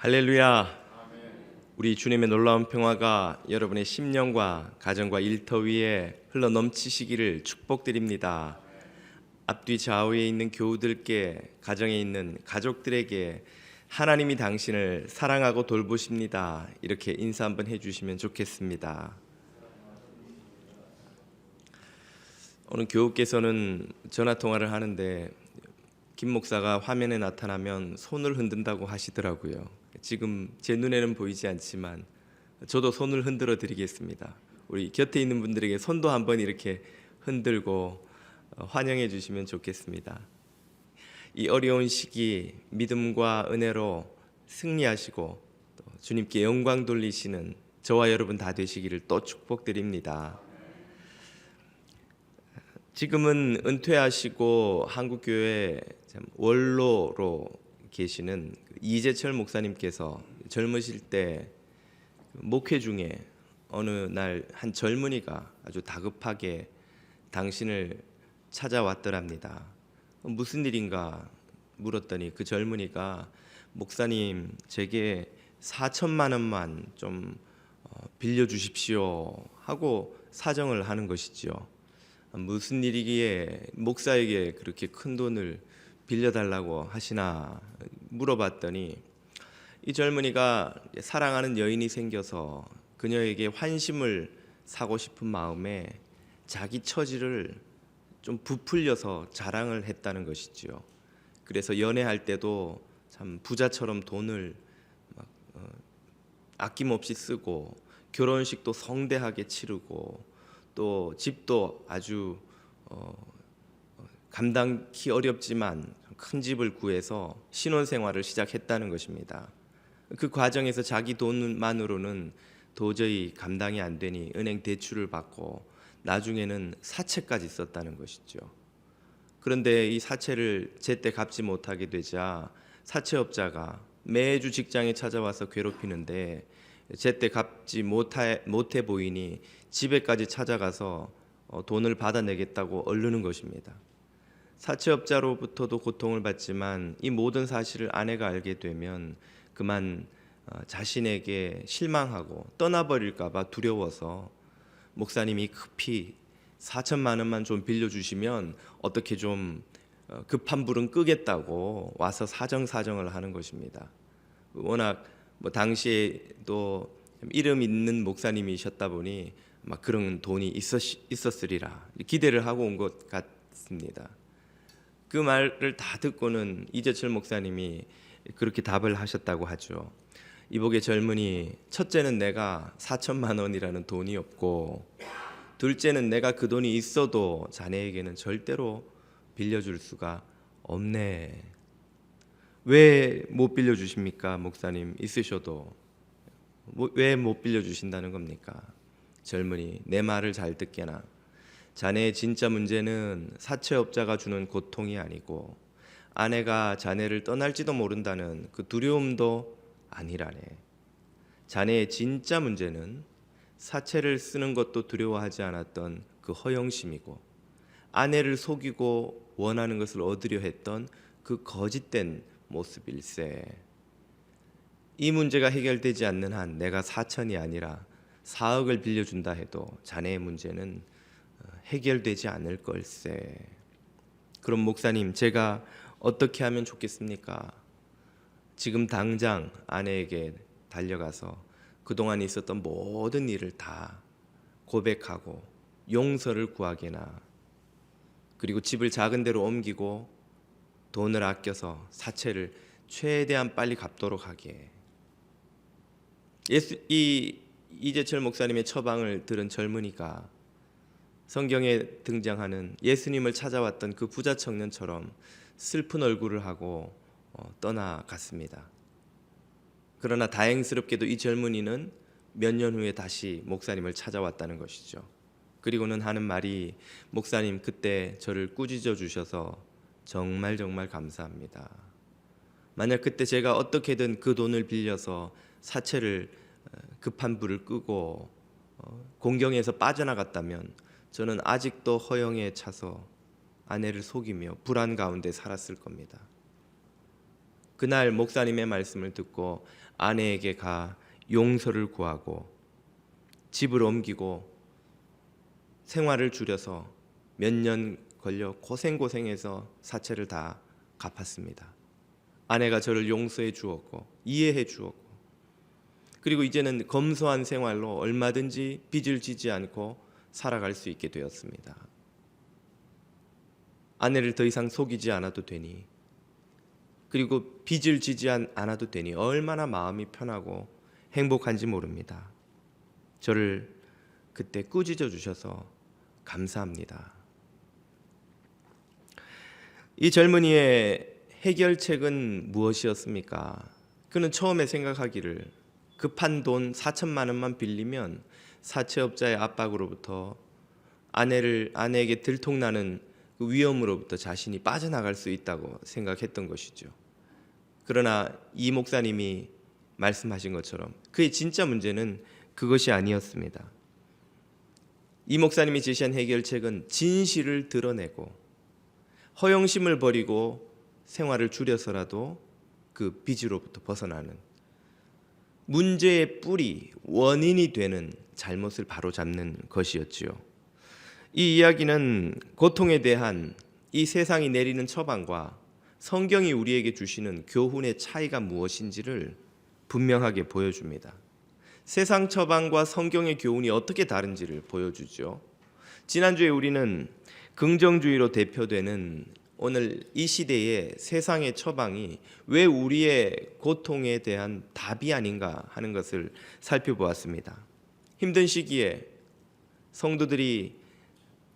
할렐루야. 우리 주님의 놀라운 평화가 여러분의 심령과 가정과 일터 위에 흘러 넘치시기를 축복드립니다. 앞뒤 좌우에 있는 교우들께, 가정에 있는 가족들에게 하나님이 당신을 사랑하고 돌보십니다. 이렇게 인사 한번 해주시면 좋겠습니다. 오늘 교우께서는 전화 통화를 하는데 김 목사가 화면에 나타나면 손을 흔든다고 하시더라고요. 지금 제 눈에는 보이지 않지만 저도 손을 흔들어 드리겠습니다. 우리 곁에 있는 분들에게 손도 한번 이렇게 흔들고 환영해 주시면 좋겠습니다. 이 어려운 시기 믿음과 은혜로 승리하시고 또 주님께 영광 돌리시는 저와 여러분 다 되시기를 또 축복드립니다. 지금은 은퇴하시고 한국교회 원로로 계시는 이재철 목사님께서 젊으실 때 목회 중에 어느 날 한 젊은이가 아주 다급하게 당신을 찾아왔더랍니다. 무슨 일인가 물었더니 그 젊은이가 목사님 제게 4천만 원만 좀 빌려주십시오 하고 사정을 하는 것이지요. 무슨 일이기에 목사에게 그렇게 큰 돈을 빌려달라고 하시나 물어봤더니 이 젊은이가 사랑하는 여인이 생겨서 그녀에게 환심을 사고 싶은 마음에 자기 처지를 좀 부풀려서 자랑을 했다는 것이지요. 그래서 연애할 때도 참 부자처럼 돈을 막 아낌없이 쓰고 결혼식도 성대하게 치르고 또 집도 아주 감당하기 어렵지만 큰 집을 구해서 신혼생활을 시작했다는 것입니다. 그 과정에서 자기 돈만으로는 도저히 감당이 안 되니 은행 대출을 받고 나중에는 사채까지 썼다는 것이죠. 그런데 이 사채를 제때 갚지 못하게 되자 사채업자가 매주 직장에 찾아와서 괴롭히는데 제때 갚지 못해 보이니 집에까지 찾아가서 돈을 받아내겠다고 얼르는 것입니다. 사채업자로부터도 고통을 받지만 이 모든 사실을 아내가 알게 되면 그만 자신에게 실망하고 떠나버릴까 봐 두려워서 목사님이 급히 4천만 원만 좀 빌려주시면 어떻게 좀 급한 불은 끄겠다고 와서 사정을 하는 것입니다. 워낙 당시에도 이름 있는 목사님이셨다 보니 막 그런 돈이 있었으리라 기대를 하고 온 것 같습니다. 그 말을 다 듣고는 이재철 목사님이 그렇게 답을 하셨다고 하죠. 이복의 젊은이, 첫째는 내가 4천만 원이라는 돈이 없고 둘째는 내가 그 돈이 있어도 자네에게는 절대로 빌려줄 수가 없네. 왜 못 빌려주십니까? 목사님 있으셔도 왜 못 빌려주신다는 겁니까? 젊은이, 내 말을 잘 듣게나. 자네의 진짜 문제는 사채업자가 주는 고통이 아니고 아내가 자네를 떠날지도 모른다는 그 두려움도 아니라네. 자네의 진짜 문제는 사채를 쓰는 것도 두려워하지 않았던 그 허영심이고 아내를 속이고 원하는 것을 얻으려 했던 그 거짓된 모습일세. 이 문제가 해결되지 않는 한 내가 4천이 아니라 4억을 빌려준다 해도 자네의 문제는 해결되지 않을 걸세. 그럼 목사님, 제가 어떻게 하면 좋겠습니까? 지금 당장 아내에게 달려가서 그동안 있었던 모든 일을 다 고백하고 용서를 구하게나, 그리고 집을 작은 데로 옮기고 돈을 아껴서 사채를 최대한 빨리 갚도록 하게. 이재철 목사님의 처방을 들은 젊은이가 성경에 등장하는 예수님을 찾아왔던 그 부자 청년처럼 슬픈 얼굴을 하고 떠나갔습니다. 그러나 다행스럽게도 이 젊은이는 몇 년 후에 다시 목사님을 찾아왔다는 것이죠. 그리고는 하는 말이, 목사님 그때 저를 꾸짖어 주셔서 정말 감사합니다. 만약 그때 제가 어떻게든 그 돈을 빌려서 사채를 급한 불을 끄고 공경에서 빠져나갔다면 저는 아직도 허영에 차서 아내를 속이며 불안 가운데 살았을 겁니다. 그날 목사님의 말씀을 듣고 아내에게 가 용서를 구하고 집을 옮기고 생활을 줄여서 몇 년 걸려 고생해서 사채를 다 갚았습니다. 아내가 저를 용서해 주었고 이해해 주었고, 그리고 이제는 검소한 생활로 얼마든지 빚을 지지 않고 살아갈 수 있게 되었습니다. 아내를 더 이상 속이지 않아도 되니, 그리고 빚을 지지 않아도 되니 얼마나 마음이 편하고 행복한지 모릅니다. 저를 그때 꾸짖어 주셔서 감사합니다. 이 젊은이의 해결책은 무엇이었습니까? 그는 처음에 생각하기를 급한 돈 4천만 원만 빌리면 사채업자의 압박으로부터 아내에게 들통나는 그 위험으로부터 자신이 빠져나갈 수 있다고 생각했던 것이죠. 그러나 이 목사님이 말씀하신 것처럼 그의 진짜 문제는 그것이 아니었습니다. 이 목사님이 제시한 해결책은 진실을 드러내고 허영심을 버리고 생활을 줄여서라도 그 빚으로부터 벗어나는, 문제의 뿌리, 원인이 되는 잘못을 바로잡는 것이었지요. 이 이야기는 고통에 대한 이 세상이 내리는 처방과 성경이 우리에게 주시는 교훈의 차이가 무엇인지를 분명하게 보여줍니다. 세상 처방과 성경의 교훈이 어떻게 다른지를 보여주죠. 지난주에 우리는 긍정주의로 대표되는 오늘 이 시대의 세상의 처방이 왜 우리의 고통에 대한 답이 아닌가 하는 것을 살펴보았습니다. 힘든 시기에 성도들이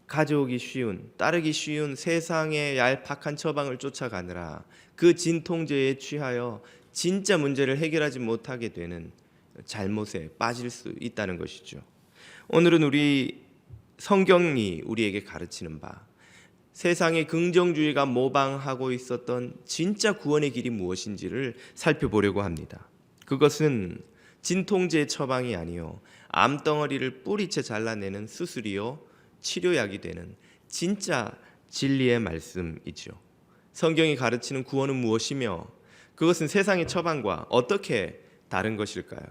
가져오기 쉬운, 따르기 쉬운 세상의 얄팍한 처방을 쫓아가느라 그 진통제에 취하여 진짜 문제를 해결하지 못하게 되는 잘못에 빠질 수 있다는 것이죠. 오늘은 우리 성경이 우리에게 가르치는 바, 세상의 긍정주의가 모방하고 있었던 진짜 구원의 길이 무엇인지를 살펴보려고 합니다. 그것은 진통제의 처방이 아니요 암덩어리를 뿌리채 잘라내는 수술이요 치료약이 되는 진짜 진리의 말씀이죠. 성경이 가르치는 구원은 무엇이며 그것은 세상의 처방과 어떻게 다른 것일까요?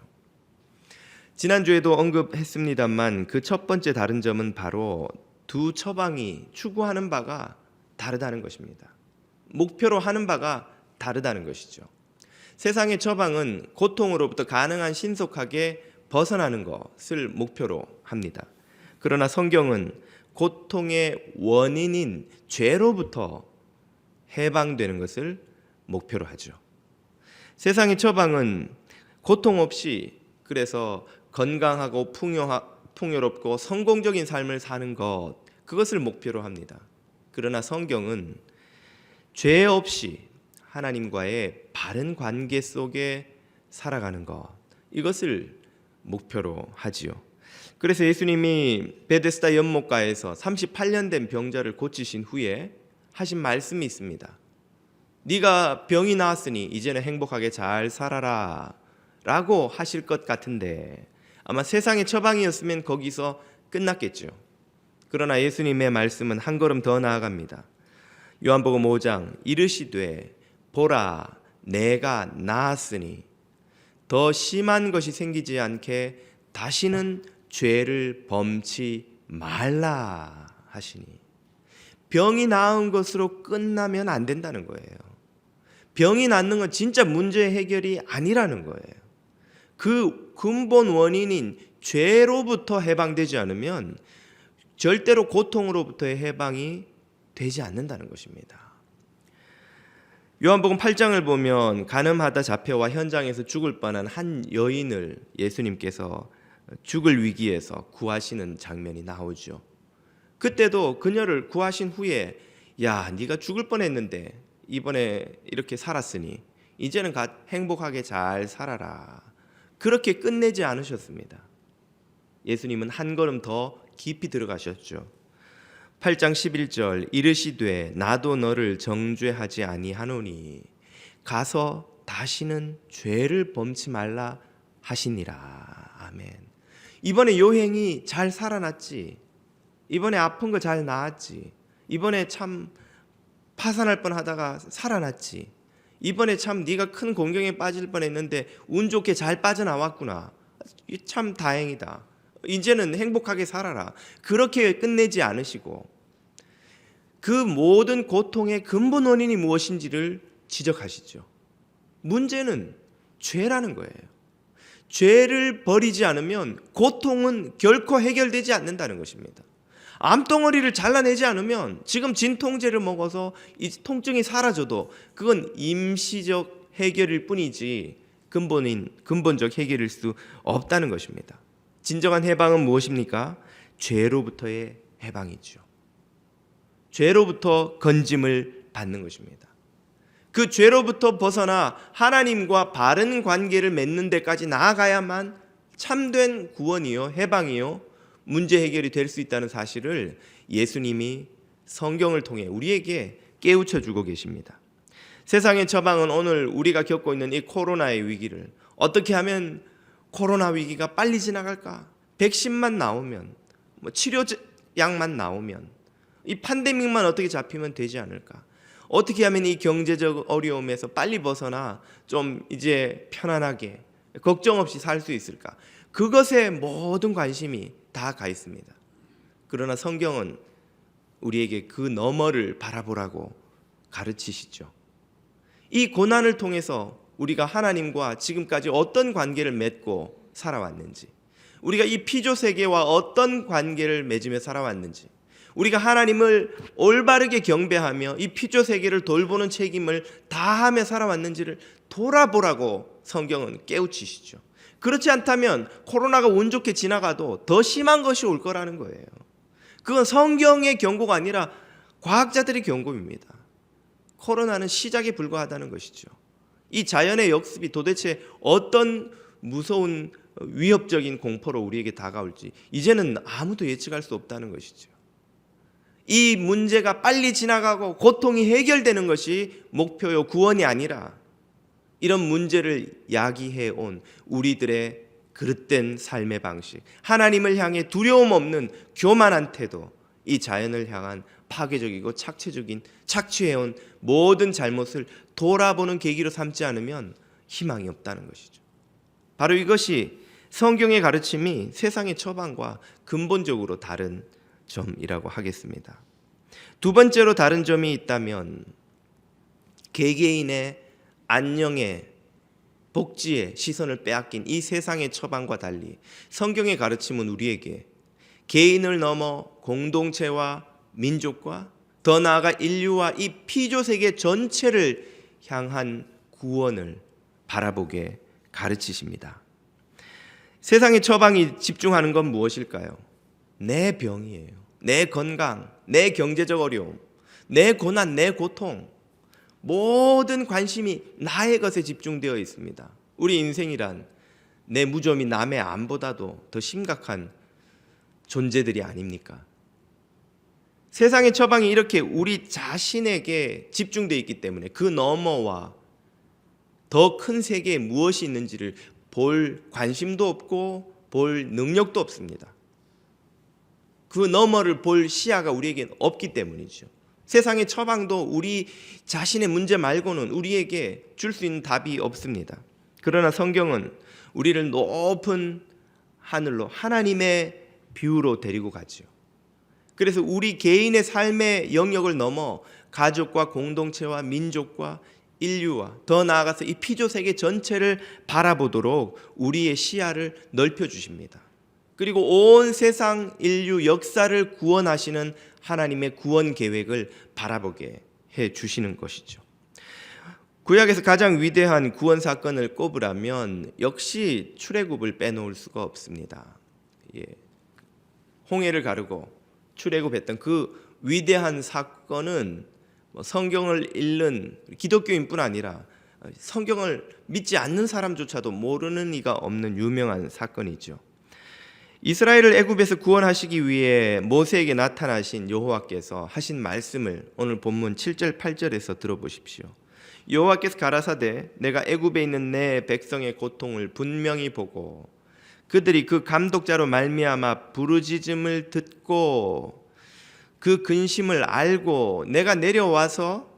지난주에도 언급했습니다만 그 첫 번째 다른 점은 바로 두 처방이 추구하는 바가 다르다는 것입니다. 목표로 하는 바가 다르다는 것이죠. 세상의 처방은 고통으로부터 가능한 신속하게 벗어나는 것을 목표로 합니다. 그러나 성경은 고통의 원인인 죄로부터 해방되는 것을 목표로 하죠. 세상의 처방은 고통 없이, 그래서 건강하고 풍요롭고 성공적인 삶을 사는 것, 그것을 목표로 합니다. 그러나 성경은 죄 없이 하나님과의 바른 관계 속에 살아가는 것, 이것을 목표로 하지요. 그래서 예수님이 베데스다 연못가에서 38년 된 병자를 고치신 후에 하신 말씀이 있습니다. 네가 병이 나았으니 이제는 행복하게 잘 살아라 라고 하실 것 같은데, 아마 세상의 처방이었으면 거기서 끝났겠죠. 그러나 예수님의 말씀은 한 걸음 더 나아갑니다. 요한복음 5장 이르시되 보라 내가 나았으니 더 심한 것이 생기지 않게 다시는 죄를 범치 말라 하시니, 병이 나은 것으로 끝나면 안 된다는 거예요. 병이 낫는 건 진짜 문제 해결이 아니라는 거예요. 그 근본 원인인 죄로부터 해방되지 않으면 절대로 고통으로부터의 해방이 되지 않는다는 것입니다. 요한복음 8장을 보면 간음하다 잡혀와 현장에서 죽을 뻔한 한 여인을 예수님께서 죽을 위기에서 구하시는 장면이 나오죠. 그때도 그녀를 구하신 후에 야, 네가 죽을 뻔했는데 이번에 이렇게 살았으니 이제는 행복하게 잘 살아라, 그렇게 끝내지 않으셨습니다. 예수님은 한 걸음 더 깊이 들어가셨죠. 8장 11절 이르시되 나도 너를 정죄하지 아니하노니 가서 다시는 죄를 범치 말라 하시니라. 아멘. 이번에 요행이 잘 살아났지, 이번에 아픈 거 잘 나았지, 이번에 참 파산할 뻔하다가 살아났지, 이번에 참 네가 큰 공경에 빠질 뻔했는데 운 좋게 잘 빠져나왔구나. 참 다행이다. 이제는 행복하게 살아라. 그렇게 끝내지 않으시고 그 모든 고통의 근본 원인이 무엇인지를 지적하시죠. 문제는 죄라는 거예요. 죄를 버리지 않으면 고통은 결코 해결되지 않는다는 것입니다. 암덩어리를 잘라내지 않으면 지금 진통제를 먹어서 이 통증이 사라져도 그건 임시적 해결일 뿐이지 근본적 해결일 수 없다는 것입니다. 진정한 해방은 무엇입니까? 죄로부터의 해방이죠. 죄로부터 건짐을 받는 것입니다. 그 죄로부터 벗어나 하나님과 바른 관계를 맺는 데까지 나아가야만 참된 구원이요, 해방이요, 문제 해결이 될 수 있다는 사실을 예수님이 성경을 통해 우리에게 깨우쳐 주고 계십니다. 세상의 처방은 오늘 우리가 겪고 있는 이 코로나의 위기를 어떻게 하면 코로나 위기가 빨리 지나갈까? 백신만 나오면, 치료약만 나오면, 이 팬데믹만 어떻게 잡히면 되지 않을까? 어떻게 하면 이 경제적 어려움에서 빨리 벗어나 좀 이제 편안하게 걱정 없이 살 수 있을까? 그것에 모든 관심이 다 가 있습니다. 그러나 성경은 우리에게 그 너머를 바라보라고 가르치시죠. 이 고난을 통해서 우리가 하나님과 지금까지 어떤 관계를 맺고 살아왔는지, 우리가 이 피조 세계와 어떤 관계를 맺으며 살아왔는지, 우리가 하나님을 올바르게 경배하며 이 피조 세계를 돌보는 책임을 다하며 살아왔는지를 돌아보라고 성경은 깨우치시죠. 그렇지 않다면 코로나가 운 좋게 지나가도 더 심한 것이 올 거라는 거예요. 그건 성경의 경고가 아니라 과학자들의 경고입니다. 코로나는 시작에 불과하다는 것이죠. 이 자연의 역습이 도대체 어떤 무서운 위협적인 공포로 우리에게 다가올지 이제는 아무도 예측할 수 없다는 것이죠. 이 문제가 빨리 지나가고 고통이 해결되는 것이 목표요, 구원이 아니라 이런 문제를 야기해 온 우리들의 그릇된 삶의 방식, 하나님을 향해 두려움 없는 교만한 태도, 이 자연을 향한 파괴적이고 착취해온 모든 잘못을 돌아보는 계기로 삼지 않으면 희망이 없다는 것이죠. 바로 이것이 성경의 가르침이 세상의 처방과 근본적으로 다른 점이라고 하겠습니다. 두 번째로 다른 점이 있다면 개개인의 안녕에 복지에 시선을 빼앗긴 이 세상의 처방과 달리 성경의 가르침은 우리에게 개인을 넘어 공동체와 민족과 더 나아가 인류와 이 피조세계 전체를 향한 구원을 바라보게 가르치십니다. 세상의 처방이 집중하는 건 무엇일까요? 내 병이에요. 내 건강, 내 경제적 어려움, 내 고난, 내 고통, 모든 관심이 나의 것에 집중되어 있습니다. 우리 인생이란 내 무좀이 남의 암보다도 더 심각한 존재들이 아닙니까? 세상의 처방이 이렇게 우리 자신에게 집중되어 있기 때문에 그 너머와 더 큰 세계에 무엇이 있는지를 볼 관심도 없고 볼 능력도 없습니다. 그 너머를 볼 시야가 우리에게 없기 때문이죠. 세상의 처방도 우리 자신의 문제 말고는 우리에게 줄 수 있는 답이 없습니다. 그러나 성경은 우리를 높은 하늘로 하나님의 뷰로 데리고 가죠. 그래서 우리 개인의 삶의 영역을 넘어 가족과 공동체와 민족과 인류와 더 나아가서 이 피조세계 전체를 바라보도록 우리의 시야를 넓혀주십니다. 그리고 온 세상 인류 역사를 구원하시는 하나님의 구원 계획을 바라보게 해주시는 것이죠. 구약에서 가장 위대한 구원 사건을 꼽으라면 역시 출애굽을 빼놓을 수가 없습니다. 홍해를 가르고 출애굽했던 그 위대한 사건은 성경을 읽는 기독교인뿐 아니라 성경을 믿지 않는 사람조차도 모르는 이가 없는 유명한 사건이죠. 이스라엘을 애굽에서 구원하시기 위해 모세에게 나타나신 여호와께서 하신 말씀을 오늘 본문 7절 8절에서 들어보십시오. 여호와께서 가라사대 내가 애굽에 있는 내 백성의 고통을 분명히 보고 그들이 그 감독자로 말미암아 부르짖음을 듣고 그 근심을 알고 내가 내려와서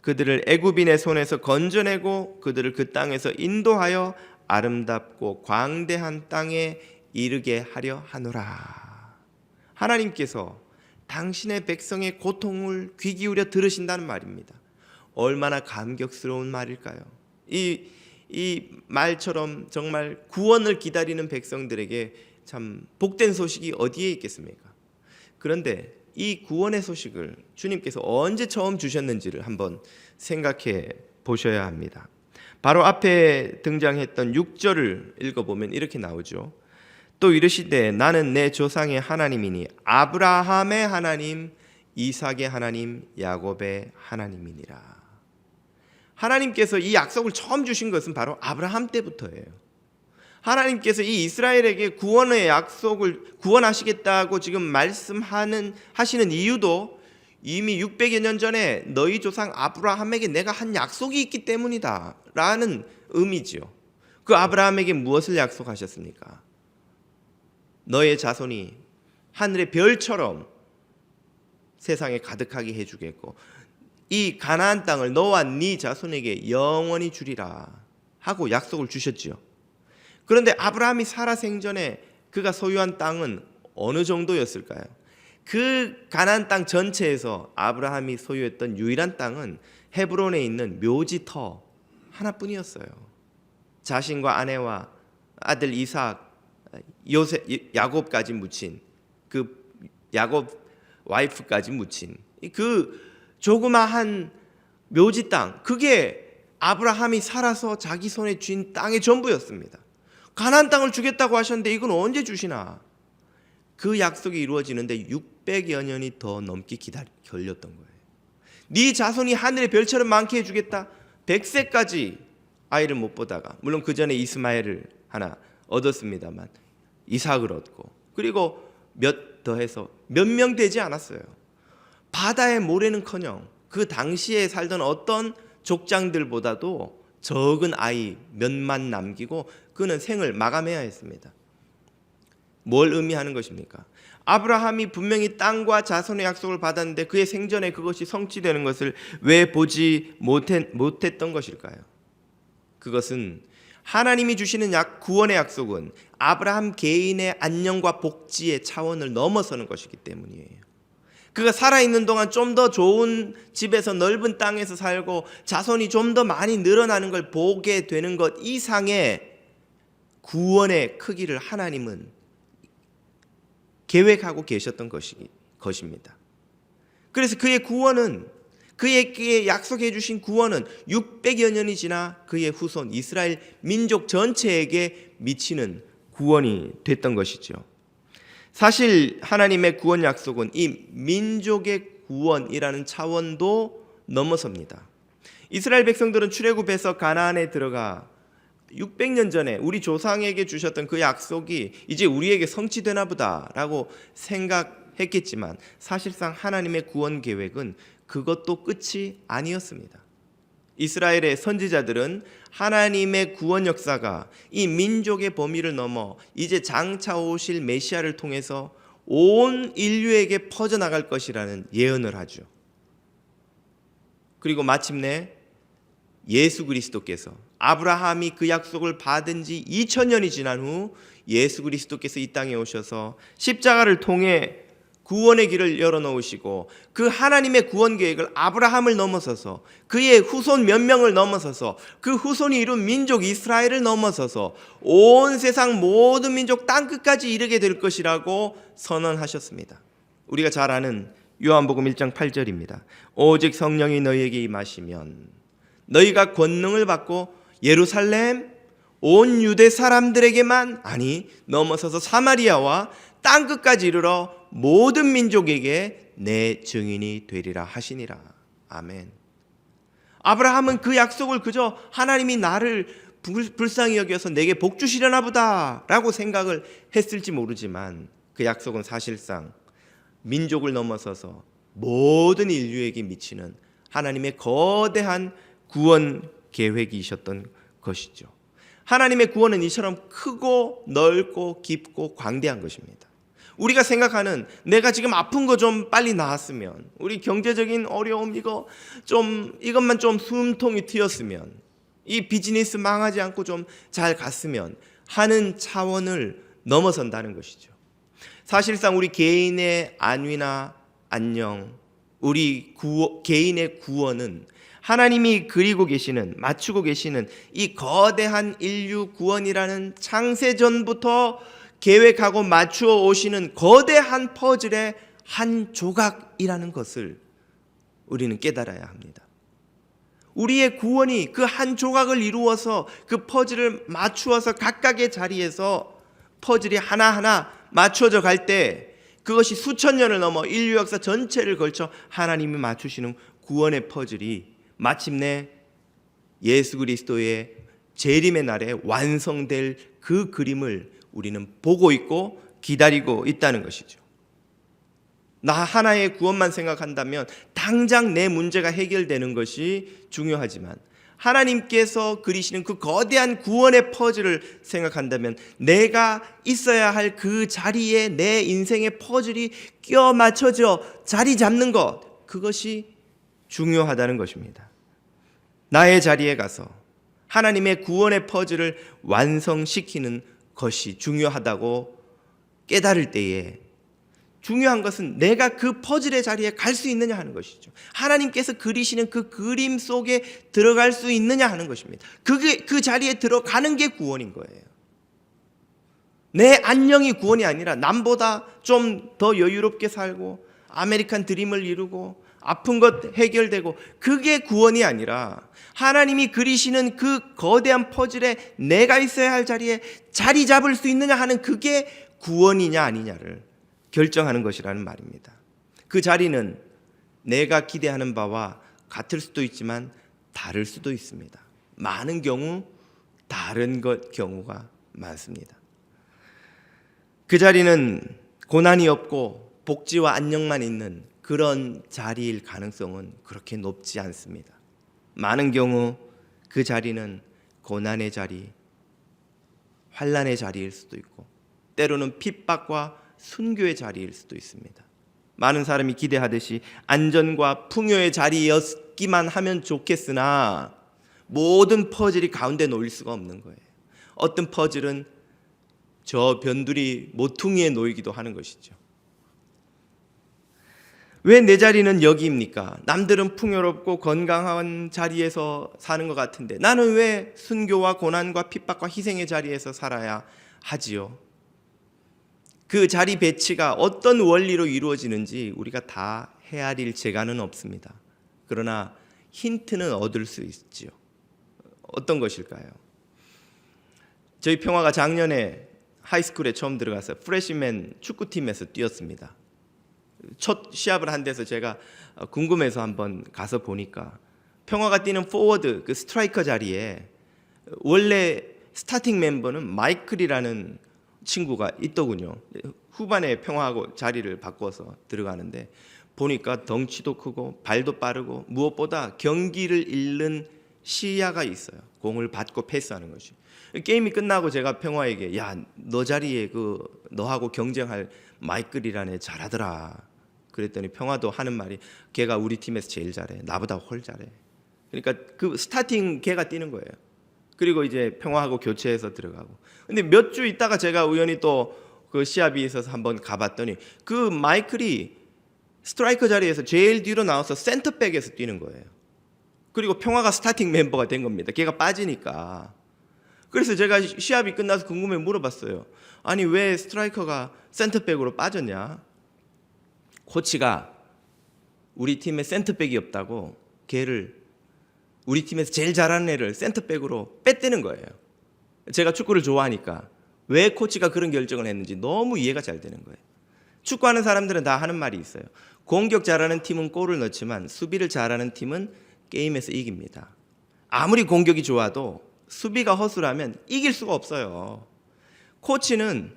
그들을 애굽인의 손에서 건져내고 그들을 그 땅에서 인도하여 아름답고 광대한 땅에 이르게 하려 하노라. 하나님께서 당신의 백성의 고통을 귀 기울여 들으신다는 말입니다. 얼마나 감격스러운 말일까요? 이 말처럼 정말 구원을 기다리는 백성들에게 참 복된 소식이 어디에 있겠습니까? 그런데 이 구원의 소식을 주님께서 언제 처음 주셨는지를 한번 생각해 보셔야 합니다. 바로 앞에 등장했던 6절을 읽어보면 이렇게 나오죠. 또 이르시되 나는 내 조상의 하나님이니 아브라함의 하나님, 이삭의 하나님, 야곱의 하나님이니라. 하나님께서 이 약속을 처음 주신 것은 바로 아브라함 때부터예요. 하나님께서 이 이스라엘에게 구원의 약속을 구원하시겠다고 지금 하시는 이유도 이미 600여 년 전에 너희 조상 아브라함에게 내가 한 약속이 있기 때문이다 라는 의미지요. 그 아브라함에게 무엇을 약속하셨습니까? 너의 자손이 하늘의 별처럼 세상에 가득하게 해주겠고 이 가나안 땅을 너와 네 자손에게 영원히 주리라 하고 약속을 주셨지요. 그런데 아브라함이 살아 생전에 그가 소유한 땅은 어느 정도였을까요? 그 가나안 땅 전체에서 아브라함이 소유했던 유일한 땅은 헤브론에 있는 묘지터 하나뿐이었어요. 자신과 아내와 아들 이삭, 야곱까지 묻힌 그 야곱 와이프까지 묻힌 그 조그마한 묘지 땅, 그게 아브라함이 살아서 자기 손에 쥔 땅의 전부였습니다. 가나안 땅을 주겠다고 하셨는데 이건 언제 주시나? 그 약속이 이루어지는데 600여 년이 더 넘게 걸렸던 거예요. 네 자손이 하늘의 별처럼 많게 해주겠다. 100세까지 아이를 못 보다가, 물론 그 전에 이스마엘을 하나 얻었습니다만 이삭을 얻고, 그리고 몇 더해서 몇 명 되지 않았어요. 바다의 모래는커녕 그 당시에 살던 어떤 족장들보다도 적은 아이 몇만 남기고 그는 생을 마감해야 했습니다. 뭘 의미하는 것입니까? 아브라함이 분명히 땅과 자손의 약속을 받았는데 그의 생전에 그것이 성취되는 것을 왜 보지 못했던 것일까요? 그것은 하나님이 주시는 구원의 약속은 아브라함 개인의 안녕과 복지의 차원을 넘어서는 것이기 때문이에요. 그가 살아있는 동안 좀 더 좋은 집에서 넓은 땅에서 살고 자손이 좀 더 많이 늘어나는 걸 보게 되는 것 이상의 구원의 크기를 하나님은 계획하고 계셨던 것입니다. 그래서 그의 구원은, 그에게 약속해 주신 구원은 600여 년이 지나 그의 후손 이스라엘 민족 전체에게 미치는 구원이 됐던 것이죠. 사실 하나님의 구원 약속은 이 민족의 구원이라는 차원도 넘어섭니다. 이스라엘 백성들은 출애굽해서 가나안에 들어가 600년 전에 우리 조상에게 주셨던 그 약속이 이제 우리에게 성취되나 보다라고 생각했겠지만 사실상 하나님의 구원 계획은 그것도 끝이 아니었습니다. 이스라엘의 선지자들은 하나님의 구원 역사가 이 민족의 범위를 넘어 이제 장차 오실 메시아를 통해서 온 인류에게 퍼져나갈 것이라는 예언을 하죠. 그리고 마침내 예수 그리스도께서, 아브라함이 그 약속을 받은 지 2000년이 지난 후 예수 그리스도께서 이 땅에 오셔서 십자가를 통해 구원의 길을 열어놓으시고 그 하나님의 구원 계획을 아브라함을 넘어서서 그의 후손 몇 명을 넘어서서 그 후손이 이룬 민족 이스라엘을 넘어서서 온 세상 모든 민족 땅끝까지 이르게 될 것이라고 선언하셨습니다. 우리가 잘 아는 요한복음 1장 8절입니다. 오직 성령이 너희에게 임하시면 너희가 권능을 받고 예루살렘 온 유대 사람들에게만, 아니 넘어서서 사마리아와 땅끝까지 이르러 모든 민족에게 내 증인이 되리라 하시니라. 아멘. 아브라함은 그 약속을 그저 하나님이 나를 불쌍히 여겨서 내게 복 주시려나 보다 라고 생각을 했을지 모르지만 그 약속은 사실상 민족을 넘어서서 모든 인류에게 미치는 하나님의 거대한 구원 계획이셨던 것이죠. 하나님의 구원은 이처럼 크고 넓고 깊고 광대한 것입니다. 우리가 생각하는 내가 지금 아픈 거 좀 빨리 나았으면, 우리 경제적인 어려움 이것만 좀 숨통이 트였으면, 이 비즈니스 망하지 않고 좀 잘 갔으면 하는 차원을 넘어선다는 것이죠. 사실상 우리 개인의 안위나 안녕, 우리 개인의 구원은 하나님이 그리고 계시는, 맞추고 계시는 이 거대한 인류 구원이라는 창세전부터 계획하고 맞추어 오시는 거대한 퍼즐의 한 조각이라는 것을 우리는 깨달아야 합니다. 우리의 구원이 그 한 조각을 이루어서 그 퍼즐을 맞추어서 각각의 자리에서 퍼즐이 하나하나 맞춰져 갈 때, 그것이 수천 년을 넘어 인류 역사 전체를 걸쳐 하나님이 맞추시는 구원의 퍼즐이 마침내 예수 그리스도의 재림의 날에 완성될 그 그림을 우리는 보고 있고 기다리고 있다는 것이죠. 나 하나의 구원만 생각한다면 당장 내 문제가 해결되는 것이 중요하지만, 하나님께서 그리시는 그 거대한 구원의 퍼즐을 생각한다면 내가 있어야 할 그 자리에 내 인생의 퍼즐이 끼워 맞춰져 자리 잡는 것, 그것이 중요하다는 것입니다. 나의 자리에 가서 하나님의 구원의 퍼즐을 완성시키는 것이 중요하다고 깨달을 때에, 중요한 것은 내가 그 퍼즐의 자리에 갈 수 있느냐 하는 것이죠. 하나님께서 그리시는 그 그림 속에 들어갈 수 있느냐 하는 것입니다. 그 자리에 들어가는 게 구원인 거예요. 내 안녕이 구원이 아니라 남보다 좀 더 여유롭게 살고 아메리칸 드림을 이루고 아픈 것 해결되고, 그게 구원이 아니라 하나님이 그리시는 그 거대한 퍼즐에 내가 있어야 할 자리에 자리 잡을 수 있느냐 하는, 그게 구원이냐 아니냐를 결정하는 것이라는 말입니다. 그 자리는 내가 기대하는 바와 같을 수도 있지만 다를 수도 있습니다. 많은 경우 다른 경우가 많습니다. 그 자리는 고난이 없고 복지와 안녕만 있는 그런 자리일 가능성은 그렇게 높지 않습니다. 많은 경우 그 자리는 고난의 자리, 환난의 자리일 수도 있고, 때로는 핍박과 순교의 자리일 수도 있습니다. 많은 사람이 기대하듯이 안전과 풍요의 자리였기만 하면 좋겠으나 모든 퍼즐이 가운데 놓일 수가 없는 거예요. 어떤 퍼즐은 저 변두리 모퉁이에 놓이기도 하는 것이죠. 왜 내 자리는 여기입니까? 남들은 풍요롭고 건강한 자리에서 사는 것 같은데 나는 왜 순교와 고난과 핍박과 희생의 자리에서 살아야 하지요? 그 자리 배치가 어떤 원리로 이루어지는지 우리가 다 헤아릴 재간은 없습니다. 그러나 힌트는 얻을 수 있지요. 어떤 것일까요? 저희 평화가 작년에 하이스쿨에 처음 들어가서 프레시맨 축구팀에서 뛰었습니다. 첫 시합을 한 데서 제가 궁금해서 한번 가서 보니까 평화가 뛰는 포워드, 그 스트라이커 자리에 원래 스타팅 멤버는 마이클이라는 친구가 있더군요. 후반에 평화하고 자리를 바꿔서 들어가는데 보니까 덩치도 크고 발도 빠르고 무엇보다 경기를 읽는 시야가 있어요. 공을 받고 패스하는 것이. 게임이 끝나고 제가 평화에게 야, 너 자리에 그 너하고 경쟁할 마이클이라네 잘하더라. 그랬더니 평화도 하는 말이 걔가 우리 팀에서 제일 잘해. 나보다 훨 잘해. 그러니까 그 스타팅 걔가 뛰는 거예요. 그리고 이제 평화하고 교체해서 들어가고. 근데 몇 주 있다가 제가 우연히 또 그 시합이 있어서 한번 가봤더니 그 마이클이 스트라이커 자리에서 제일 뒤로 나와서 센터백에서 뛰는 거예요. 그리고 평화가 스타팅 멤버가 된 겁니다. 걔가 빠지니까. 그래서 제가 시합이 끝나서 궁금해 물어봤어요. 아니 왜 스트라이커가 센터백으로 빠졌냐? 코치가 우리 팀에 센터백이 없다고 걔를 우리 팀에서 제일 잘하는 애를 센터백으로 뺐대는 거예요. 제가 축구를 좋아하니까 왜 코치가 그런 결정을 했는지 너무 이해가 잘 되는 거예요. 축구하는 사람들은 다 하는 말이 있어요. 공격 잘하는 팀은 골을 넣지만 수비를 잘하는 팀은 게임에서 이깁니다. 아무리 공격이 좋아도 수비가 허술하면 이길 수가 없어요. 코치는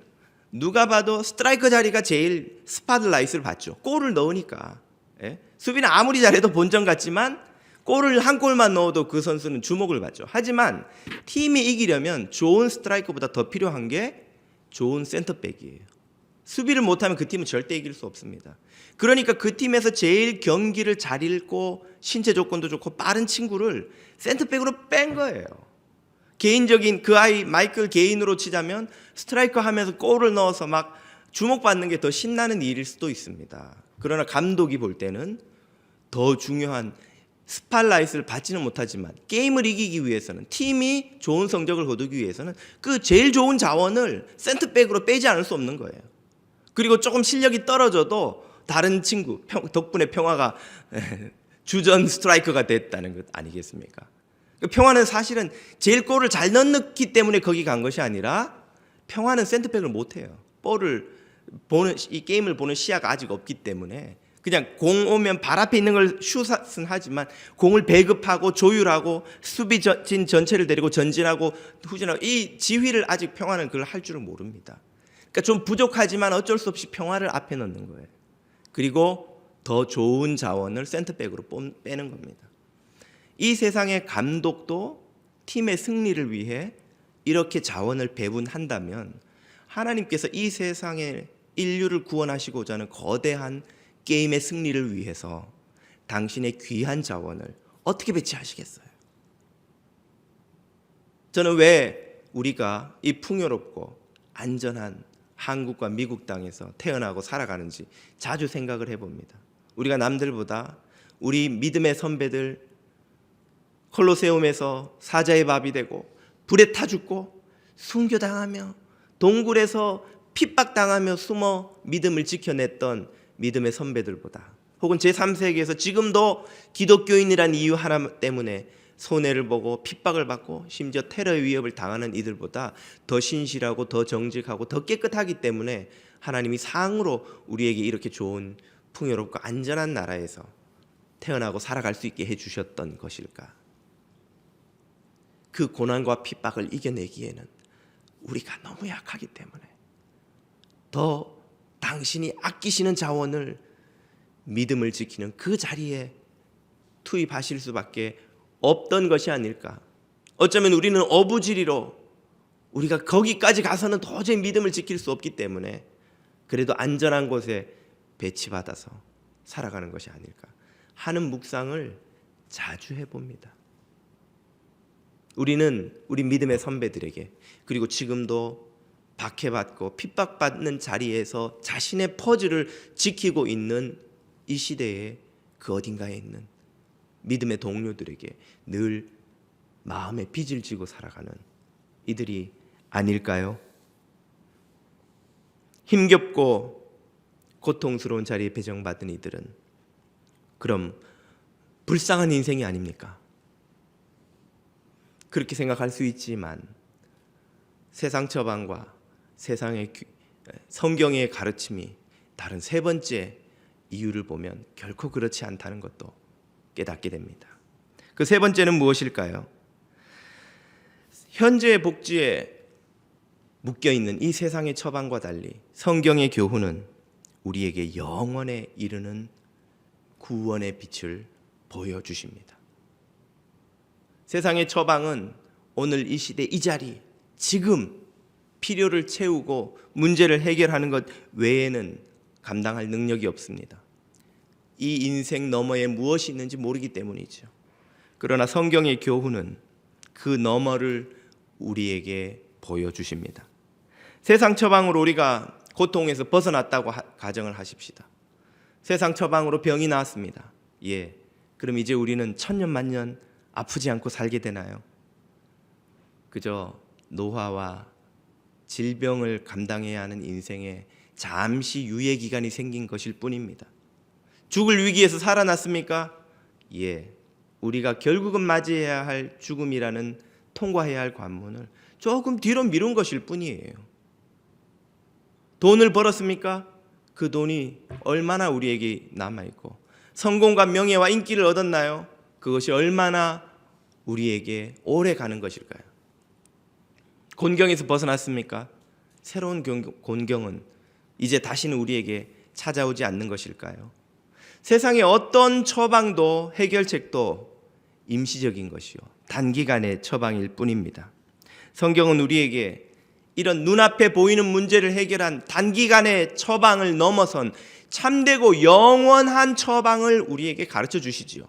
누가 봐도 스트라이커 자리가 제일 스팟라이트를 받죠. 골을 넣으니까. 예? 수비는 아무리 잘해도 본전 같지만 골을 한 골만 넣어도 그 선수는 주목을 받죠. 하지만 팀이 이기려면 좋은 스트라이커보다 더 필요한 게 좋은 센터백이에요. 수비를 못하면 그 팀은 절대 이길 수 없습니다. 그러니까 그 팀에서 제일 경기를 잘 읽고 신체 조건도 좋고 빠른 친구를 센터백으로 뺀 거예요. 개인적인 그 아이 마이클 개인으로 치자면 스트라이커 하면서 골을 넣어서 막 주목받는 게 더 신나는 일일 수도 있습니다. 그러나 감독이 볼 때는 더 중요한 스팟라이트를 받지는 못하지만 게임을 이기기 위해서는, 팀이 좋은 성적을 거두기 위해서는 그 제일 좋은 자원을 센터백으로 빼지 않을 수 없는 거예요. 그리고 조금 실력이 떨어져도 다른 친구 덕분에 평화가 주전 스트라이커가 됐다는 것 아니겠습니까? 평화는 사실은 제일 골을 잘 넣기 때문에 거기 간 것이 아니라, 평화는 센터백을 못해요. 볼을 보는, 이 게임을 보는 시야가 아직 없기 때문에 그냥 공 오면 발 앞에 있는 걸 슛은 하지만 공을 배급하고 조율하고 수비진 전체를 데리고 전진하고 후진하고, 이 지휘를 아직 평화는 그걸 할 줄을 모릅니다. 그러니까 좀 부족하지만 어쩔 수 없이 평화를 앞에 넣는 거예요. 그리고 더 좋은 자원을 센터백으로 빼는 겁니다. 이 세상의 감독도 팀의 승리를 위해 이렇게 자원을 배분한다면, 하나님께서 이 세상의 인류를 구원하시고자 하는 거대한 게임의 승리를 위해서 당신의 귀한 자원을 어떻게 배치하시겠어요? 저는 왜 우리가 이 풍요롭고 안전한 한국과 미국 땅에서 태어나고 살아가는지 자주 생각을 해봅니다. 우리가 남들보다 우리 믿음의 선배들 콜로세움에서 사자의 밥이 되고 불에 타 죽고 순교당하며 동굴에서 핍박당하며 숨어 믿음을 지켜냈던 믿음의 선배들보다, 혹은 제3세기에서 지금도 기독교인이란 이유 하나 때문에 손해를 보고 핍박을 받고 심지어 테러의 위협을 당하는 이들보다 더 신실하고 더 정직하고 더 깨끗하기 때문에 하나님이 상으로 우리에게 이렇게 좋은 풍요롭고 안전한 나라에서 태어나고 살아갈 수 있게 해주셨던 것일까? 그 고난과 핍박을 이겨내기에는 우리가 너무 약하기 때문에 더 당신이 아끼시는 자원을 믿음을 지키는 그 자리에 투입하실 수밖에 없던 것이 아닐까. 어쩌면 우리는 어부지리로 우리가 거기까지 가서는 도저히 믿음을 지킬 수 없기 때문에 그래도 안전한 곳에 배치받아서 살아가는 것이 아닐까 하는 묵상을 자주 해봅니다. 우리는 우리 믿음의 선배들에게, 그리고 지금도 박해받고 핍박받는 자리에서 자신의 퍼즐을 지키고 있는 이 시대에 그 어딘가에 있는 믿음의 동료들에게 늘 마음에 빚을 지고 살아가는 이들이 아닐까요? 힘겹고 고통스러운 자리에 배정받은 이들은 그럼 불쌍한 인생이 아닙니까? 그렇게 생각할 수 있지만 세상 처방과 세상의 성경의 가르침이 다른 세 번째 이유를 보면 결코 그렇지 않다는 것도 깨닫게 됩니다. 그 세 번째는 무엇일까요? 현재의 복지에 묶여있는 이 세상의 처방과 달리 성경의 교훈은 우리에게 영원에 이르는 구원의 빛을 보여주십니다. 세상의 처방은 오늘 이 시대 이 자리, 지금 필요를 채우고 문제를 해결하는 것 외에는 감당할 능력이 없습니다. 이 인생 너머에 무엇이 있는지 모르기 때문이죠. 그러나 성경의 교훈은 그 너머를 우리에게 보여주십니다. 세상 처방으로 우리가 고통에서 벗어났다고 가정을 하십시다. 세상 처방으로 병이 나았습니다. 예, 그럼 이제 우리는 천년만년 아프지 않고 살게 되나요? 그저 노화와 질병을 감당해야 하는 인생에 잠시 유예 기간이 생긴 것일 뿐입니다. 죽을 위기에서 살아났습니까? 예, 우리가 결국은 맞이해야 할 죽음이라는, 통과해야 할 관문을 조금 뒤로 미룬 것일 뿐이에요. 돈을 벌었습니까? 그 돈이 얼마나 우리에게 남아있고, 성공과 명예와 인기를 얻었나요? 그것이 얼마나 우리에게 오래 가는 것일까요? 곤경에서 벗어났습니까? 새로운 곤경은 이제 다시는 우리에게 찾아오지 않는 것일까요? 세상의 어떤 처방도 해결책도 임시적인 것이요, 단기간의 처방일 뿐입니다. 성경은 우리에게 이런 눈앞에 보이는 문제를 해결한 단기간의 처방을 넘어선 참되고 영원한 처방을 우리에게 가르쳐 주시지요.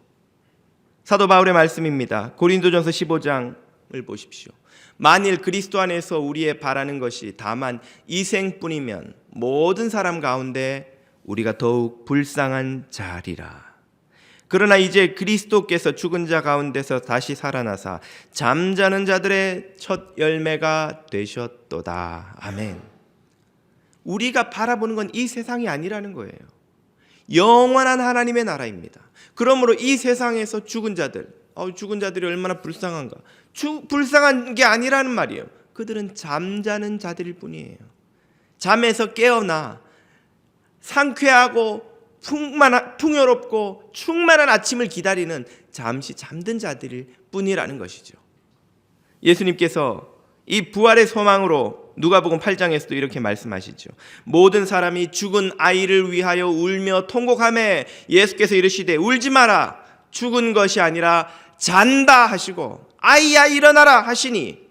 사도 바울의 말씀입니다. 고린도전서 15장을 보십시오. 만일 그리스도 안에서 우리의 바라는 것이 다만 이 생뿐이면 모든 사람 가운데 우리가 더욱 불쌍한 자리라. 그러나 이제 그리스도께서 죽은 자 가운데서 다시 살아나사 잠자는 자들의 첫 열매가 되셨도다. 아멘. 우리가 바라보는 건 이 세상이 아니라는 거예요. 영원한 하나님의 나라입니다. 그러므로 이 세상에서 죽은 자들, 죽은 자들이 얼마나 불쌍한가. 불쌍한 게 아니라는 말이에요. 그들은 잠자는 자들일 뿐이에요. 잠에서 깨어나 상쾌하고 풍요롭고 충만한 아침을 기다리는 잠시 잠든 자들일 뿐이라는 것이죠. 예수님께서 이 부활의 소망으로 누가복음 8장에서도 이렇게 말씀하시죠. 모든 사람이 죽은 아이를 위하여 울며 통곡하매 예수께서 이르시되 울지 마라, 죽은 것이 아니라 잔다 하시고 아이야 일어나라 하시니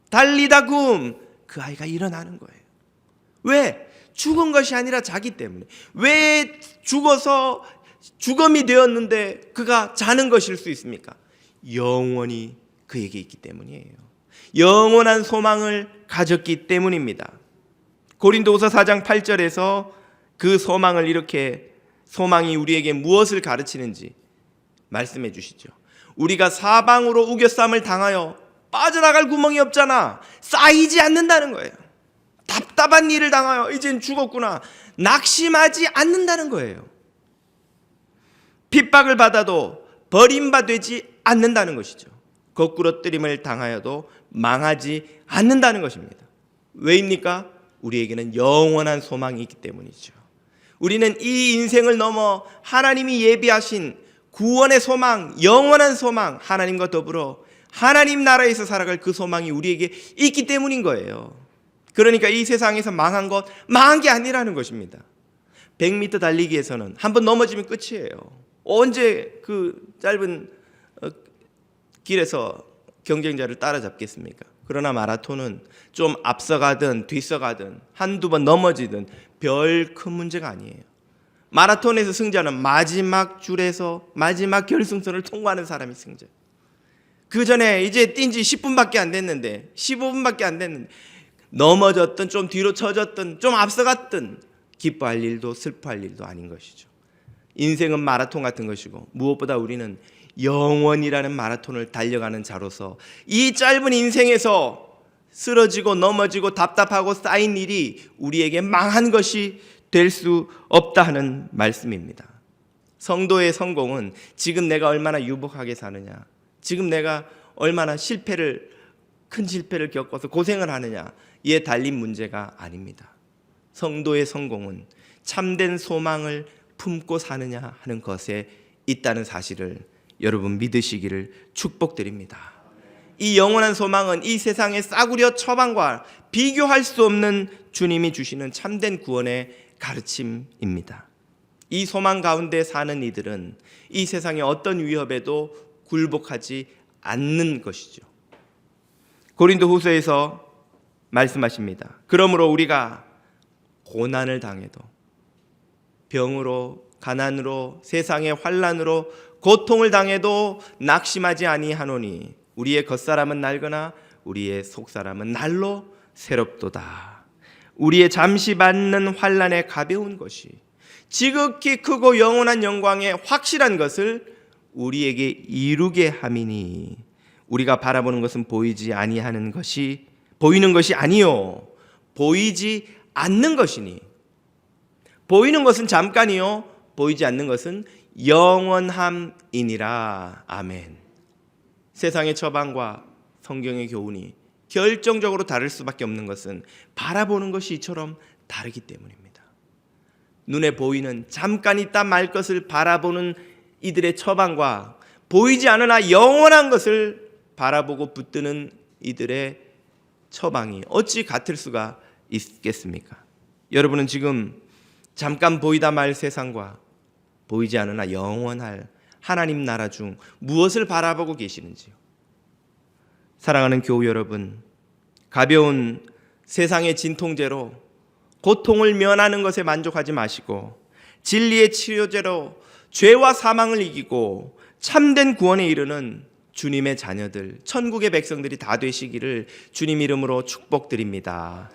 달리다 굼, 그 아이가 일어나는 거예요. 왜? 죽은 것이 아니라 자기 때문에. 왜 죽어서 죽음이 되었는데 그가 자는 것일 수 있습니까? 영원히 그에게 있기 때문이에요. 영원한 소망을 가졌기 때문입니다. 고린도후서 4장 8절에서 그 소망을 이렇게, 소망이 우리에게 무엇을 가르치는지 말씀해 주시죠. 우리가 사방으로 우겨쌈을 당하여 빠져나갈 구멍이 없잖아. 쌓이지 않는다는 거예요. 답답한 일을 당하여 이젠 죽었구나, 낙심하지 않는다는 거예요. 핍박을 받아도 버림받지 않는다는 것이죠. 거꾸로 뜨림을 당하여도 망하지 않는다는 것입니다. 왜입니까? 우리에게는 영원한 소망이 있기 때문이죠. 우리는 이 인생을 넘어 하나님이 예비하신 구원의 소망, 영원한 소망, 하나님과 더불어 하나님 나라에서 살아갈 그 소망이 우리에게 있기 때문인 거예요. 그러니까 이 세상에서 망한 것, 망한 게 아니라는 것입니다. 100m 달리기에서는 한번 넘어지면 끝이에요. 언제 그 짧은 길에서 경쟁자를 따라잡겠습니까? 그러나 마라톤은 좀 앞서가든 뒤서가든 한두 번 넘어지든 별 큰 문제가 아니에요. 마라톤에서 승자는 마지막 줄에서 마지막 결승선을 통과하는 사람이 승자. 그 전에 이제 뛴 지 10분밖에 안 됐는데, 15분밖에 안 됐는데 넘어졌든 좀 뒤로 쳐졌든 좀 앞서갔든 기뻐할 일도 슬퍼할 일도 아닌 것이죠. 인생은 마라톤 같은 것이고 무엇보다 우리는 영원이라는 마라톤을 달려가는 자로서 이 짧은 인생에서 쓰러지고 넘어지고 답답하고 쌓인 일이 우리에게 망한 것이 될 수 없다 하는 말씀입니다. 성도의 성공은 지금 내가 얼마나 유복하게 사느냐, 지금 내가 얼마나 큰 실패를 겪어서 고생을 하느냐에 달린 문제가 아닙니다. 성도의 성공은 참된 소망을 품고 사느냐 하는 것에 있다는 사실을 여러분 믿으시기를 축복드립니다. 이 영원한 소망은 이 세상의 싸구려 처방과 비교할 수 없는 주님이 주시는 참된 구원의 가르침입니다. 이 소망 가운데 사는 이들은 이 세상의 어떤 위협에도 굴복하지 않는 것이죠. 고린도후서에서 말씀하십니다. 그러므로 우리가 고난을 당해도, 병으로, 가난으로, 세상의 환난으로 고통을 당해도 낙심하지 아니하노니 우리의 겉사람은 낡으나 우리의 속사람은 날로 새롭도다. 우리의 잠시 받는 환난의 가벼운 것이 지극히 크고 영원한 영광의 확실한 것을 우리에게 이루게 함이니 우리가 바라보는 것은 보이지 아니하는 것이 보이는 것이 아니요 보이지 않는 것이니, 보이는 것은 잠깐이요 보이지 않는 것은 영원함이니라. 아멘. 세상의 처방과 성경의 교훈이 결정적으로 다를 수밖에 없는 것은 바라보는 것이 이처럼 다르기 때문입니다. 눈에 보이는 잠깐 있다 말 것을 바라보는 이들의 처방과 보이지 않으나 영원한 것을 바라보고 붙드는 이들의 처방이 어찌 같을 수가 있겠습니까? 여러분은 지금 잠깐 보이다 말 세상과 보이지 않으나 영원할 하나님 나라 중 무엇을 바라보고 계시는지요? 사랑하는 교우 여러분, 가벼운 세상의 진통제로 고통을 면하는 것에 만족하지 마시고 진리의 치료제로 죄와 사망을 이기고 참된 구원에 이르는 주님의 자녀들, 천국의 백성들이 다 되시기를 주님 이름으로 축복드립니다.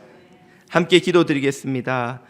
함께 기도드리겠습니다.